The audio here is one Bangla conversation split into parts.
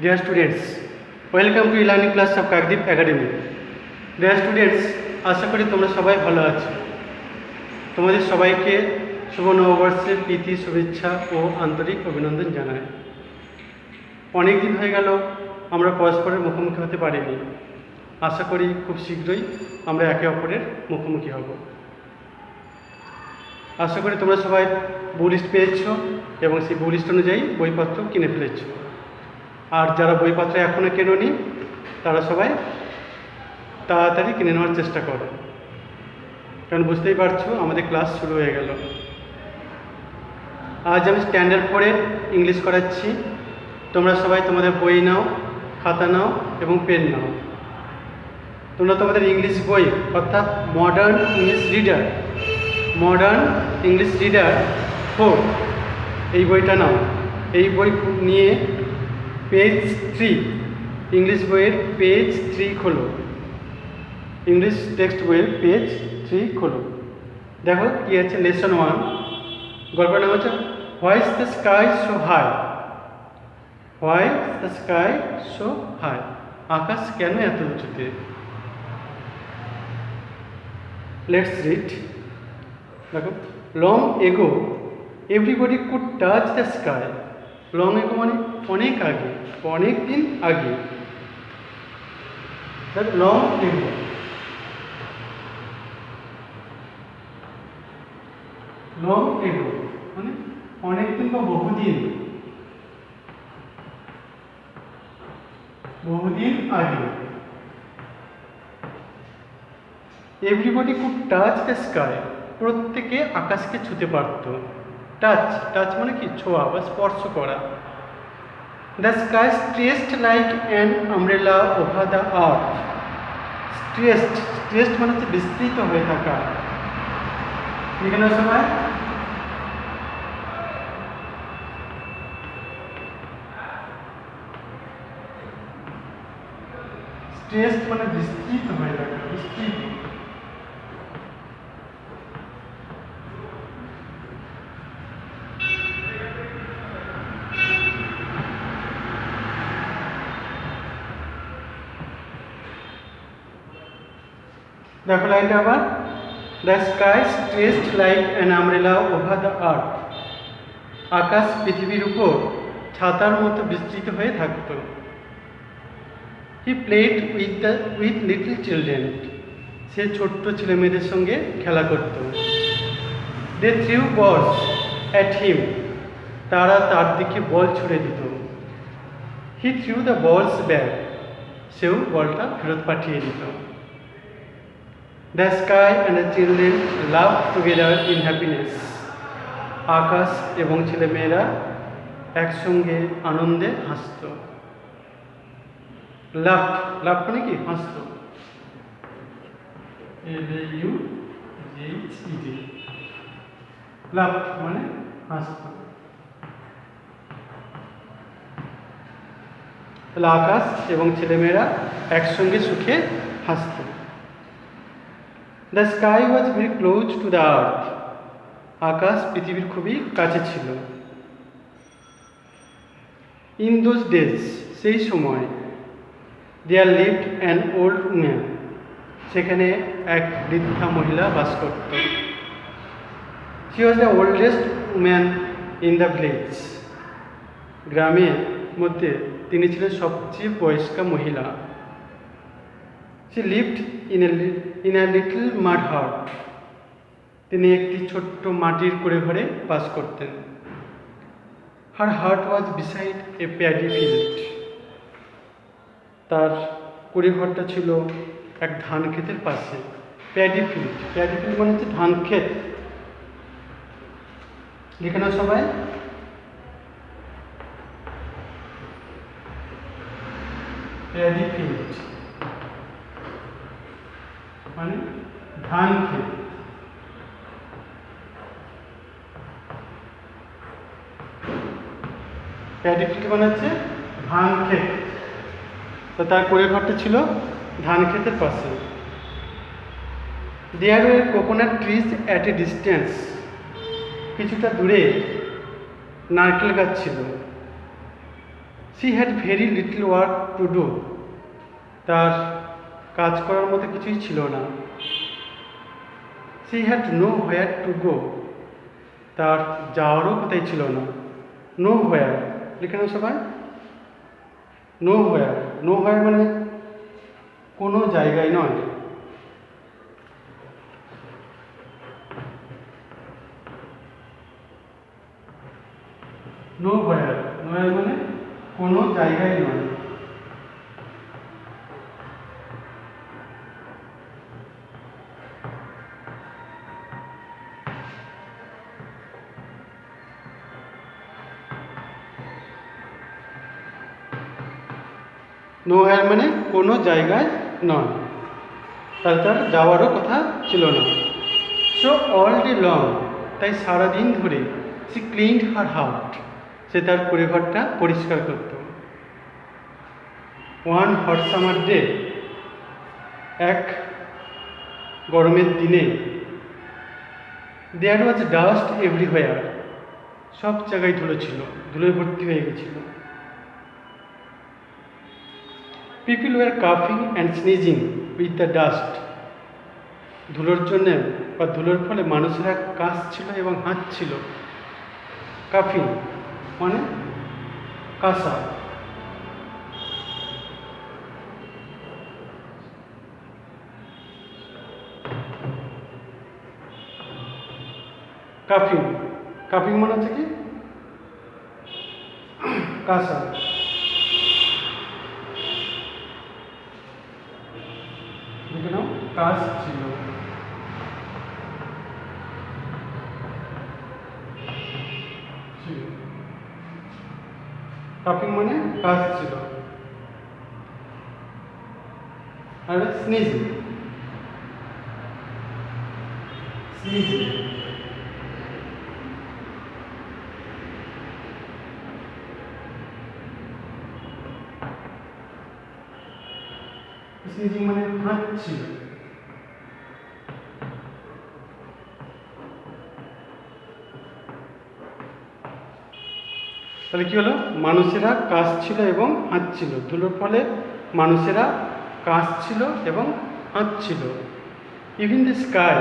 Dear students, welcome to e-learning class of Kakdeep Academy. Dear students, আশা করি তোমরা সবাই ভালো আছো। তোমাদের সবাইকে শুভ নববর্ষের প্রীতি শুভেচ্ছা ও আন্তরিক অভিনন্দন জানাই। অনেক দিন হয়ে গেল আমরা পরস্পরের মুখোমুখি হতে পারিনি। আশা করি খুব শীঘ্রই আমরা একে অপরের মুখোমুখি হব। আশা করি তোমরা সবাই বুক লিস্ট পেয়েছো এবং সেই বুক লিস্ট অনুযায়ী বইপত্র কিনে ফেলেছো। আর যারা বইপত্র এখনও কেনোনি তারা সবাই তাড়াতাড়ি কিনে নেওয়ার চেষ্টা করো, কারণ বুঝতেই পারছো আমাদের ক্লাস শুরু হয়ে গেল। আজ আমি স্ট্যান্ডার্ড 4-এর ইংলিশ করাচ্ছি। তোমরা সবাই তোমাদের বই নাও, খাতা নাও এবং পেন নাও। তোমরা তোমাদের ইংলিশ বই অর্থাৎ মডার্ন ইংলিশ রিডার 4 এই বইটা নাও। এই বই নিয়ে পেজ 3 ইংলিশ বইয়ের পেজ 3 খোলো। ইংলিশ টেক্সট বইয়ের পেজ 3 খোলো। দেখো কি আছে, লেসন 1 গল্পের নাম হচ্ছে why is the sky so high. Why is the sky so high, আকাশ কেন এত উঁচুতে। Let's read. দেখো, long ago everybody could touch the sky. Long ago মানে অনেক আগে, অনেক দিন আগে। দেখো, লং এগো মানে অনেক দিন বা বহুদিন আগে। Everybody could touch the sky, প্রত্যেকে আকাশকে ছুতে পারত। টাচ মানে কি, ছোঁয়া বা স্পর্শ করা। The sky stretched like an umbrella over the earth. Stretched মানে হচ্ছে বিস্তৃত হয়ে থাকা। এখানে সময় স্ট্রেচড মানে বিস্তৃত হয়ে থাকা, বিস্তৃত। দেখো লাইনটা আবার, the sky stretched like an umbrella over the earth. আকাশ পৃথিবীর উপর ছাতার মতো বিস্তৃত হয়ে থাকত। He played with little children, সে ছোট্ট ছেলে মেয়েদের সঙ্গে খেলা করত। দে থ্রিউ বলস অ্যাট হিম, তারা তার দিকে বল ছুড়ে দিত। হি থ্রিউ দ্য বলস ব্যাক, সেও বলটা ফেরত পাঠিয়ে দিত। The sky and the children laughed together in happiness. আকাশ এবং ছেলেমেয়েরা একসঙ্গে আনন্দে হাসত। লাভ মানে কি, হাসত। লাভ মানে হাসত। তাহলে আকাশ এবং ছেলেমেয়েরা একসঙ্গে সুখে হাসত। The sky was very close to the earth, আকাশ পৃথিবীর খুবই কাছে ছিল। ইন দোজ ডেজ, সেই সময়, there lived an old woman, সেখানে এক বৃদ্ধা মহিলা বাস করত। She was the oldest woman in the village, গ্রামের মধ্যে তিনি ছিলেন সবচেয়ে বয়স্কা মহিলা। She lived in a little mud hut. তিনি একটি ছোট্ট মাটির কুঁড়ে ঘরে বাস করতেন। Her hut was beside a paddy field. তার কুঁড়ে ঘরটা ছিল এক ধান ক্ষেতের পাশে। প্যাডি ফিল্ড মানে হচ্ছে ধান ক্ষেত। এখানে সবাই প্যাডি ফিল্ড মানে ধান ক্ষেত। প্যাডি ফিল্ড মানে হচ্ছে ধান ক্ষেত। তো তার কুঁড়ে ঘরটা ছিল ধান ক্ষেতের পাশে। There were coconut trees at a distance, কিছুটা দূরে নারকেল গাছ ছিল। She had very little work to do, তার কাজ করার মতো কিছুই ছিল না। She had know where to go, তার যাওয়ারও কোথায় ছিল না। নো হোয়ার লিখে নাও সবাই। নো হোয়ার, নো হোয়ার মানে কোনো জায়গায় নয়। নো হোয়ার, নো হোয়ার মানে কোনো জায়গায় নয়। নো হোয়ার মানে কোনো জায়গায় নয়, তার যাওয়ারও কথা ছিল না। সো অল ডে লং, তাই সারাদিন ধরে সি ক্লিনড হার হার্ট, সে তার পরিঘরটা পরিষ্কার করত। ওয়ান হট সামার ডে, এক গরমের দিনে, দেয়ার ওয়াজ ডাস্ট এভরিহোয়ার, সব জায়গায় ধুলো ছিল, ধুলোয় ভর্তি হয়ে গেছিল। পিপল ওয়ার কাফিং and sneezing with the dust, ধুলোর জন্যে বা ধুলোর ফলে মানুষেরা কাশছিল এবং হাঁচছিল। কাফিং মানে কাশা। কাফিং, কাফিং মানে হচ্ছে কি কাশা। দেখে নাও, কাশ ছিল। কাফিং মানে কাশ ছিল। আর স্নিজিং, স্নিজিং স্নিজিং মানে হাঁচছিল। তাহলে কি হলো, মানুষেরা কাশছিল এবং হাঁচছিল, ধুলোর ফলে মানুষেরা কাশছিল এবং হাঁচছিল। Even the sky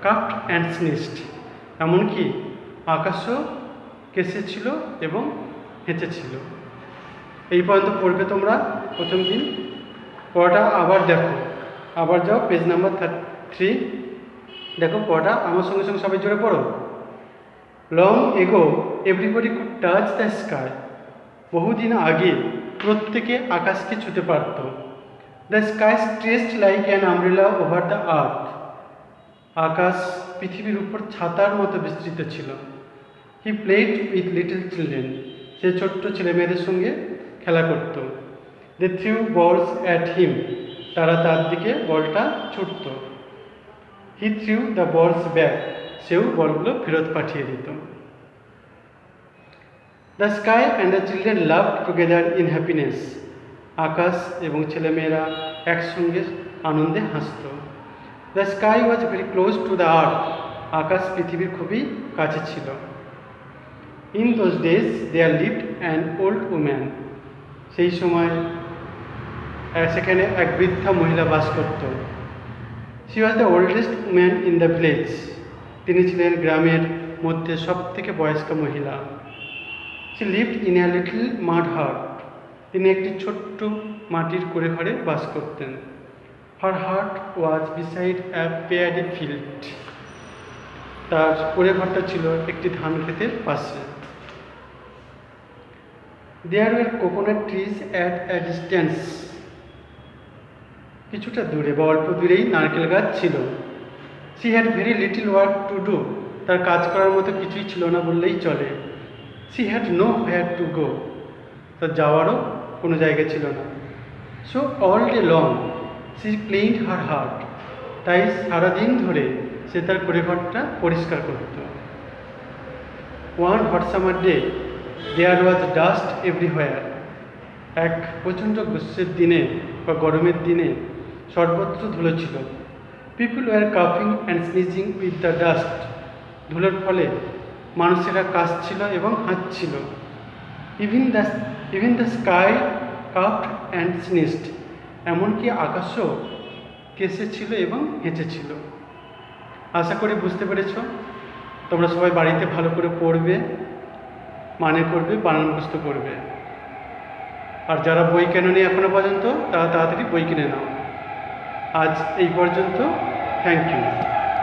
coughed and sneezed, এমনকি আকাশও কেসেছিল এবং হেঁচেছিল। এই পর্যন্ত পড়বে তোমরা প্রথম দিন। পড়াটা আবার দেখো, আবার যাও পেজ নাম্বার 3, দেখো পড়াটা আমার সঙ্গে সঙ্গে সবাই জোরে পড়ো। Long ago everybody could touch the sky, বহুদিন আগে প্রত্যেকে আকাশকে ছুতে পারত। The sky stretched like an umbrella over the earth, আকাশ পৃথিবীর উপর ছাতার মতো বিস্তৃত ছিল। He played with little children, সে ছোট্ট ছেলেমেয়েদের সঙ্গে খেলা করত। দে থ্রিউ বলস অ্যাট হিম, তারা তার দিকে বলটা ছুটত। He threw the balls back, সেও বলগুলো ফেরত পাঠিয়ে দিত। The sky and the children loved together in happiness, আকাশ এবং ছেলেমেয়েরা একসঙ্গে আনন্দে হাসত। The sky was very close to the earth, আকাশ পৃথিবীর খুবই কাছে ছিল। In those days there lived an old woman, সেই সময় সেখানে এক বৃদ্ধা মহিলা বাস করত। She was the oldest woman in the village, তিনি ছিলেন গ্রামের মধ্যে সব থেকে বয়স্ক মহিলা। She lived in a little mud hut, তিনি একটি ছোট্ট মাটির কুঁড়ে ঘরে বাস করতেন। Her hut was beside a paddy field, তার কুঁড়ে ঘরটা ছিল একটি ধান ক্ষেতের পাশে। There were coconut trees at a distance, কিছুটা দূরে বা অল্প দূরেই নারকেল গাছ ছিল। She had very little work to do, তার কাজ করার মতো কিছুই ছিল না বললেই চলে। She had know where to go, তার যাওয়ারও কোনো জায়গা ছিল না। So all day long she cleaned her hut, তাই সারাদিন ধরে সে তার কুঁড়েঘরটা পরিষ্কার করত। One hot summer day there was dust everywhere, এক প্রচণ্ড গ্রীষ্মের দিনে বা গরমের দিনে সর্বত্র ধুলো ছিল। পিপল ওয়ার কাফিং and sneezing with the dust, ধুলোর ফলে মানুষেরা কাশছিল এবং হাঁচছিল। Even the even the sky coughed and sneezed, এমনকি আকাশও কেসেছিল এবং হেঁচেছিল। আশা করি বুঝতে পেরেছ। তোমরা সবাই বাড়িতে ভালো করে পড়বে, মানে করবে, বানান মুখস্থ করবে। আর যারা বই কেননি এখনো পর্যন্ত তারা তাড়াতাড়ি বই কিনে নাও। আজ এই পর্যন্ত। Thank you.